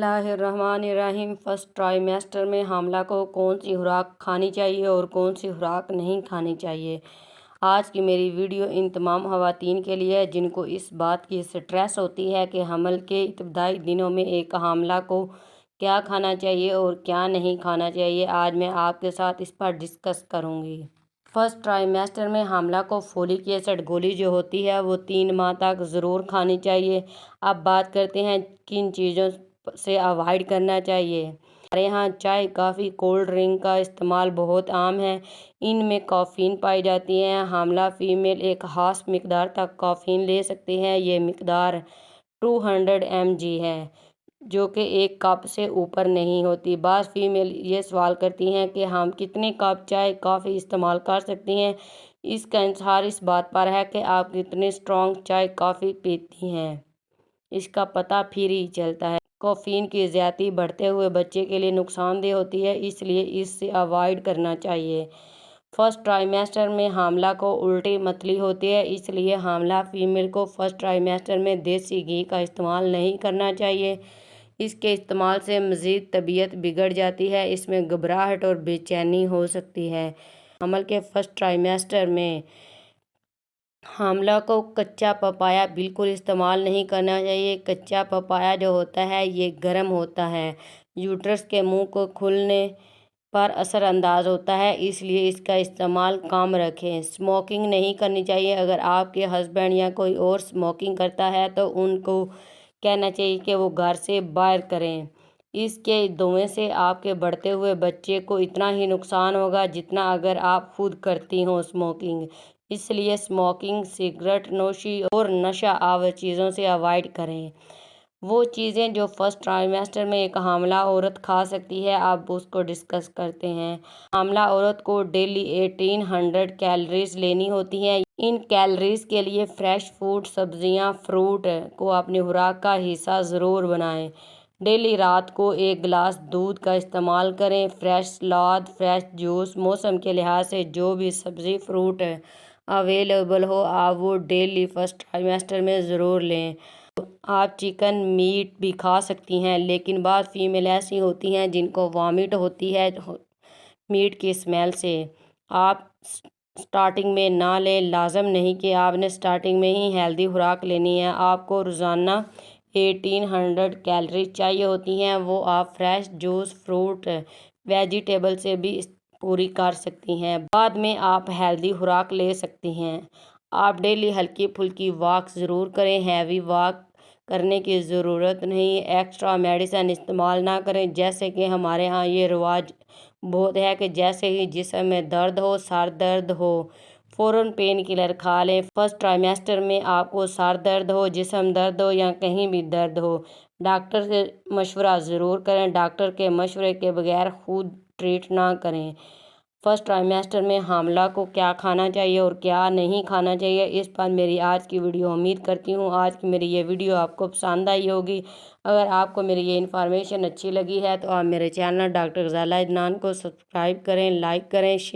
बिस्मिल्लाहिर्रहमानिर्रहीम। First trimester में हामिला को कौन सी खुराक खानी चाहिए और कौन सी खुराक नहीं खानी चाहिए। आज की मेरी वीडियो इन तमाम ख़वातीन के लिए है जिनको इस बात की स्ट्रेस होती है कि हमल के इब्तदाई दिनों में एक हामिला को क्या खाना चाहिए और क्या नहीं खाना चाहिए। आज मैं आपके साथ इस पर डिस्कस करूँगी। फर्स्ट ट्राइमेस्टर में हामिला को फोलिक एसिड गोली जो होती है वो 3 माह तक ज़रूर खानी चाहिए। अब बात करते हैं किन चीज़ों से अवॉइड करना चाहिए। हमारे यहाँ चाय, कॉफ़ी, कोल्ड ड्रिंक का इस्तेमाल बहुत आम है। इनमें कैफ़ीन पाई जाती है। हामिला फ़ीमेल एक ख़ास मिकदार तक कैफ़ीन ले सकती है। ये मिकदार 200 mg है जो कि 1 कप से ऊपर नहीं होती। बाज़ फीमेल ये सवाल करती हैं कि हम कितने कप चाय कॉफ़ी इस्तेमाल कर सकती हैं। इसका इंहिसार इस बात पर है कि आप कितने स्ट्रॉन्ग चाय कॉफ़ी पीती हैं, इसका पता फिर ही चलता है। कैफ़ीन की ज़्यादती बढ़ते हुए बच्चे के लिए नुकसानदेह होती है, इसलिए इससे अवॉइड करना चाहिए। फर्स्ट ट्राइमेस्टर में हामिला को उल्टी मतली होती है, इसलिए हामिला फ़ीमेल को फर्स्ट ट्राइमेस्टर में देसी घी का इस्तेमाल नहीं करना चाहिए। इसके इस्तेमाल से मज़ीद तबीयत बिगड़ जाती है। इसमें घबराहट और बेचैनी हो सकती है। हमल के फर्स्ट ट्राइमेस्टर में हामिला को कच्चा पपाया बिल्कुल इस्तेमाल नहीं करना चाहिए। कच्चा पपाया जो होता है ये गर्म होता है, यूट्रस के मुंह को खुलने पर असर अंदाज होता है, इसलिए इसका इस्तेमाल कम रखें। स्मोकिंग नहीं करनी चाहिए। अगर आपके हस्बैंड या कोई और स्मोकिंग करता है तो उनको कहना चाहिए कि वो घर से बाहर करें। इसके धुएं से आपके बढ़ते हुए बच्चे को इतना ही नुकसान होगा जितना अगर आप खुद करती हों स्मोकिंग। इसलिए स्मोकिंग, सिगरेट नोशी और नशा आवर चीज़ों से अवॉइड करें। वो चीज़ें जो फर्स्ट ट्राइमेस्टर में एक हामिला औरत खा सकती है, आप उसको डिस्कस करते हैं। हामिला औरत को डेली 1800 कैलोरीज लेनी होती हैं। इन कैलोरीज के लिए फ्रेश फूड, सब्जियां, फ्रूट को अपनी खुराक का हिस्सा ज़रूर बनाएं। डेली रात को 1 गिलास दूध का इस्तेमाल करें। फ्रेश सलाद, फ्रेश जूस, मौसम के लिहाज से जो भी सब्ज़ी फ्रूट अवेलेबल हो आप वो डेली फर्स्ट ट्राइमेस्टर में ज़रूर लें। आप चिकन मीट भी खा सकती हैं, लेकिन बाद फीमेल ऐसी होती हैं जिनको वॉमिट होती है मीट की स्मेल से। आप स्टार्टिंग में ना लें। लाजम नहीं कि आपने स्टार्टिंग में ही हेल्दी खुराक लेनी है। आपको रोज़ाना 1800 कैलोरी चाहिए होती हैं, वो आप फ्रेश जूस, फ्रूट, वेजिटेबल से भी पूरी कर सकती हैं। बाद में आप हेल्दी खुराक ले सकती हैं। आप डेली हल्की फुल्की वॉक ज़रूर करें। हैवी वॉक करने की ज़रूरत नहीं। एक्स्ट्रा मेडिसिन इस्तेमाल ना करें। जैसे कि हमारे यहाँ ये रिवाज बहुत है कि जैसे ही जिस्म में दर्द हो, सर दर्द हो, फ़ौरन पेन किलर खा लें। फर्स्ट ट्राइमेस्टर में आपको सर दर्द हो, जिस्म दर्द हो या कहीं भी दर्द हो, डॉक्टर से मशवरा ज़रूर करें। डॉक्टर के मशवरे के बगैर खुद ट्रीट ना करें। फर्स्ट ट्राइमेस्टर में हामिला को क्या खाना चाहिए और क्या नहीं खाना चाहिए, इस पर मेरी आज की वीडियो। उम्मीद करती हूँ आज की मेरी ये वीडियो आपको पसंद आई होगी। अगर आपको मेरी ये इन्फॉर्मेशन अच्छी लगी है तो आप मेरे चैनल डॉक्टर ग़ज़ाला अदनान को सब्सक्राइब करें, लाइक करें, शेयर